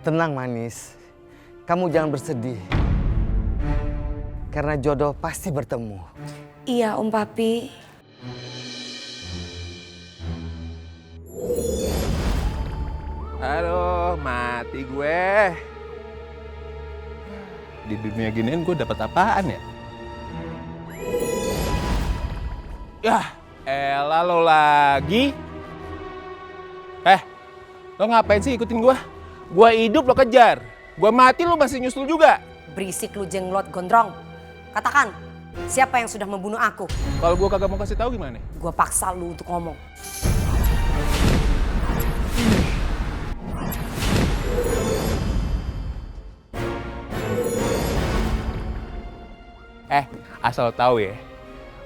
Tenang manis, kamu jangan bersedih. Karena jodoh pasti bertemu. Iya Om Papi. Aduh, mati gue. Di dunia ginian gue dapat apaan ya? Yah, elah lo lagi. Lo ngapain sih ikutin gue? Gue hidup lo kejar. Gue mati lo masih nyusul juga. Berisik lu jenglot gondrong. Katakan, siapa yang sudah membunuh aku? Kalau gue kagak mau kasih tahu gimana? Gua paksa lu untuk ngomong. Asal tahu ya,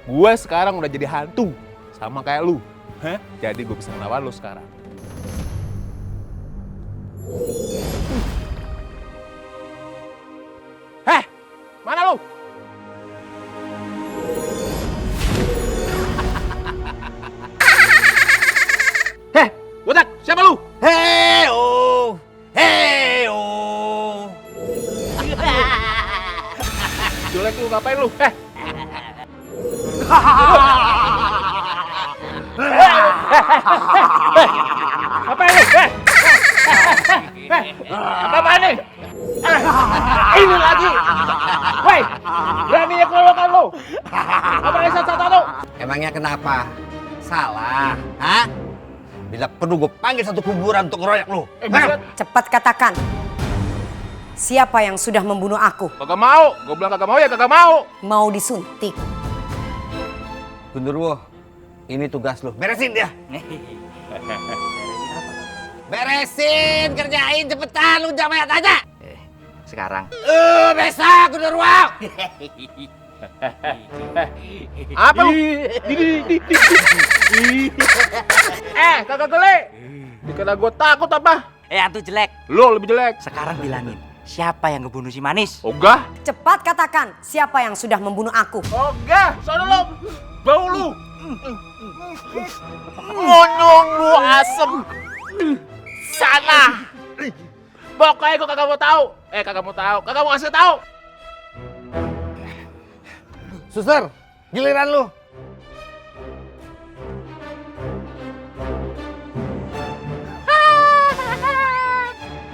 gue sekarang udah jadi hantu sama kayak lu. Jadi gue bisa ngelawan lu sekarang. Mana lu? Botak, siapa lu? Heo! Jelek lu, ngapain lu? Ngapain lu? Apa-apaan nih? Ini lagi! Woi, beraninya keroyokan lu! Apa satu-satu? Emangnya kenapa? Salah, hah? Bila perlu gue panggil satu kuburan untuk ngeroyak lu. Cepat katakan, siapa yang sudah membunuh aku? Kagak mau, gue bilang kagak mau ya kagak mau. Mau disuntik? Gundurwo, ini tugas lu. Beresin dia. Beresin, kerjain cepetan, lu jangan banyak tanya. Sekarang. Besok Gundurwo. Apa lu? Kagak gele. Dikira gue takut apa? Hantu jelek. Lo lebih jelek. Sekarang bilangin, siapa yang ngebunuh si Manis? Ogah. Cepat katakan, siapa yang sudah membunuh aku? Ogah, sono lo. Bau lu. Ngonyong lu asem. Sana. Pokoknya gue kagak mau tahu. Kagak mau tahu. Kagak mau ngasih tahu. Suster, giliran lu.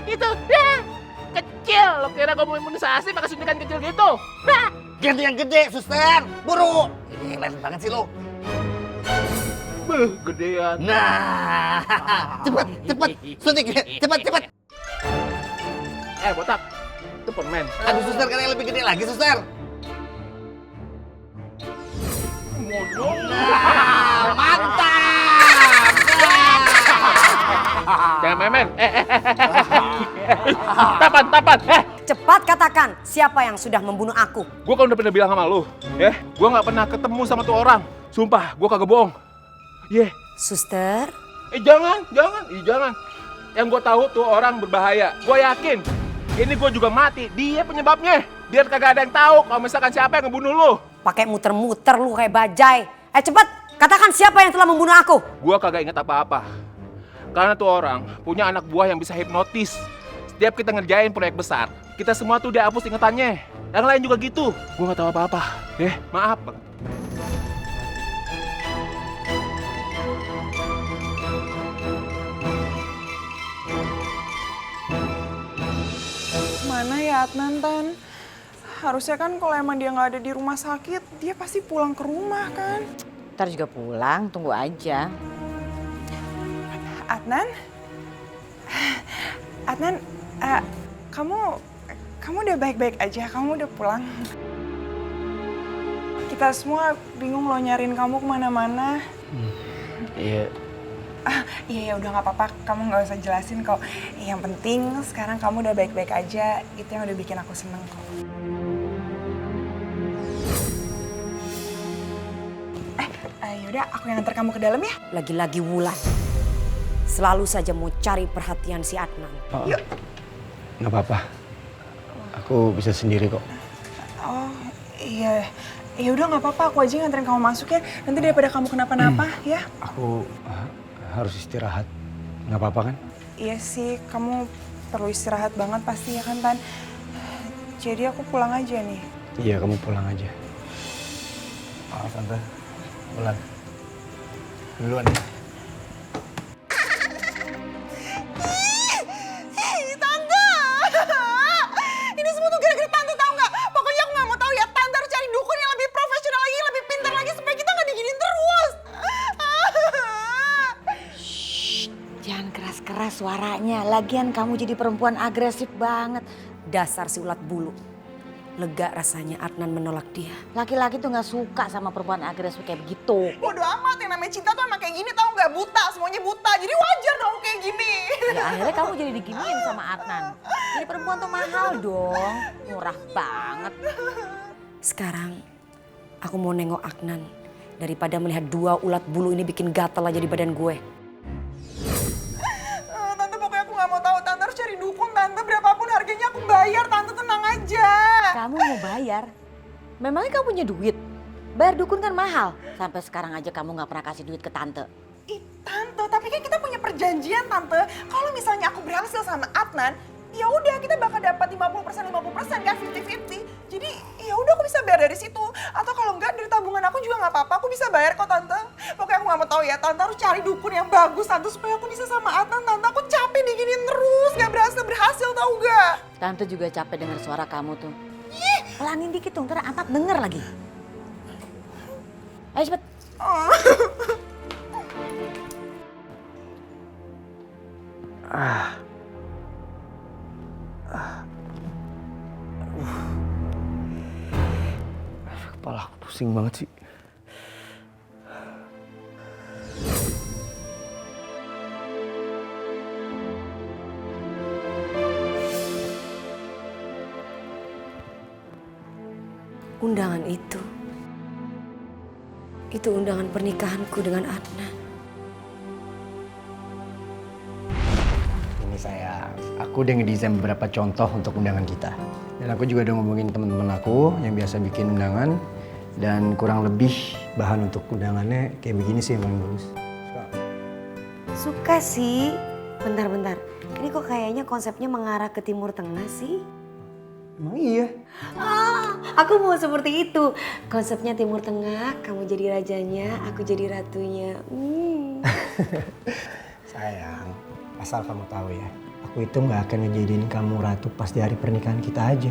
Itu kecil. Lo kira gue mau imunisasi pakai suntikan kecil gitu? Ganti yang gede, suster. Buru. Ini keren banget sih lu. Gedean. Nah, cepet. Suntik, cepet. Botak. Itu permen. Aduh, suster, kan yang lebih gede lagi, suster. Nah, mantap. Jangan memen. Tapan. Cepat katakan, siapa yang sudah membunuh aku? Gue kan udah pernah bilang sama lu, ya. Gue nggak pernah ketemu sama tuh orang. Sumpah, gue kagak bohong. Suster? Jangan. Yang gue tahu tuh orang berbahaya. Gue yakin. Ini gue juga mati. Dia penyebabnya. Biar kagak ada yang tahu kalau misalkan siapa yang ngebunuh lu. Pakai muter-muter lu kayak bajai. Cepat, katakan siapa yang telah membunuh aku? Gue kagak inget apa-apa. Karena tuh orang punya anak buah yang bisa hipnotis. Setiap kita ngerjain proyek besar, kita semua tuh udah hapus ingetannya. Yang lain juga gitu. Gue gak tahu apa-apa. Maaf bang. Mana ya Adnan, Tan? Harusnya kan kalau emang dia nggak ada di rumah sakit, dia pasti pulang ke rumah kan? Ntar juga pulang, tunggu aja. Adnan? Adnan, kamu udah baik-baik aja, kamu udah pulang. Kita semua bingung lo nyariin kamu kemana-mana. Iya. Iya udah nggak apa-apa, kamu nggak usah jelasin kok. Yang penting sekarang kamu udah baik-baik aja, itu yang udah bikin aku seneng kok. Yaudah, aku yang antar kamu ke dalam ya. Lagi-lagi Wulan. Selalu saja mau cari perhatian si Adnan. Yuk. Nggak apa-apa. Aku bisa sendiri kok. Oh iya. Ya udah nggak apa-apa, aku aja nganterin kamu masuk ya. Nanti daripada kamu kenapa-napa ya. Aku harus istirahat. Nggak apa-apa kan? Iya sih, kamu perlu istirahat banget pasti ya kan, Tan? Jadi aku pulang aja nih. Iya, kamu pulang aja. Maaf, Tante. Pulang. Duluan ya. Tante! Ini semua tuh gara-gara Tante, tahu nggak? Pokoknya aku nggak mau tahu ya. Tante harus cari dukun yang lebih profesional lagi, yang lebih pintar lagi supaya kita nggak diginiin terus. Jangan keras-keras suaranya. Lagian kamu jadi perempuan agresif banget. Dasar si ulat bulu. Lega rasanya Adnan menolak dia. Laki-laki tuh nggak suka sama perempuan agresif kayak begitu. Bodoh amat, yang namanya cinta tuh emang kayak gini, tahu nggak? Buta, semuanya buta. Jadi wajar dong kayak gini. Ya akhirnya kamu jadi diginiin sama Adnan. Jadi perempuan tuh mahal dong. Murah banget. Sekarang aku mau nengok Adnan. Daripada melihat dua ulat bulu ini bikin gatal aja di badan gue. Tante, pokoknya aku nggak mau tahu. Tante harus cari dukun, Tante. Berapapun harganya aku bayar, Tante, tenang aja. Kamu mau bayar? Memangnya kamu punya duit? Bayar dukun kan mahal. Sampai sekarang aja kamu nggak pernah kasih duit ke tante. Ih, Tante, tapi kan kita punya perjanjian, Tante. Kalau misalnya aku berhasil sama Adnan, ya udah kita bakal dapat 50% kan, 50-50. Jadi ya udah aku bisa bayar dari situ. Atau kalau enggak dari tabungan aku juga nggak apa-apa, aku bisa bayar kok, Tante. Pokoknya aku nggak mau tahu ya, Tante harus cari dukun yang bagus, Tante, supaya aku bisa sama Adnan, Tante. Aku capek diginin terus, nggak berhasil tahu nggak? Tante juga capek dengar suara kamu tuh. Pelanin dikit dong, ntar Atap denger lagi. Ayo cepet. Kepala aku pusing banget sih. Undangan itu undangan pernikahanku dengan Adnan. Ini saya, aku udah ngedesain beberapa contoh untuk undangan kita. Dan aku juga udah ngomongin teman-teman aku yang biasa bikin undangan. Dan kurang lebih bahan untuk undangannya kayak begini sih yang paling bagus. Suka sih. Bentar. Ini kok kayaknya konsepnya mengarah ke Timur Tengah sih? Emang iya? Aku mau seperti itu. Konsepnya Timur Tengah, kamu jadi rajanya, aku jadi ratunya. Sayang, asal kamu tahu ya, aku itu nggak akan ngejadiin kamu ratu pas di hari pernikahan kita aja.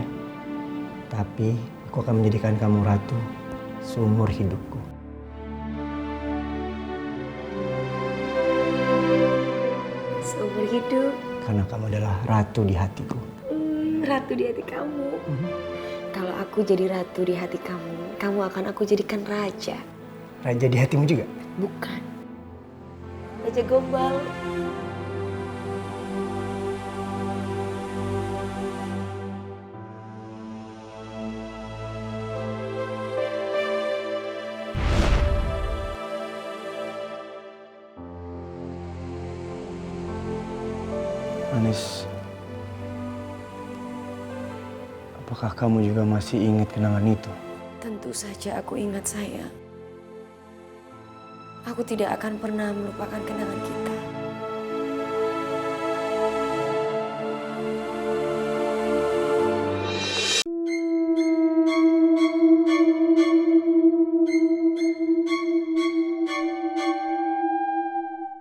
Tapi aku akan menjadikan kamu ratu seumur hidupku. Seumur hidup, Karena kamu adalah ratu di hatiku. ratu di hati kamu. Kalau aku jadi ratu di hati kamu, kamu akan aku jadikan raja. Raja di hatimu juga? Bukan. Raja Gombal. Anis, apakah kamu juga masih ingat kenangan itu? Tentu saja aku ingat, sayang. Aku tidak akan pernah melupakan kenangan kita.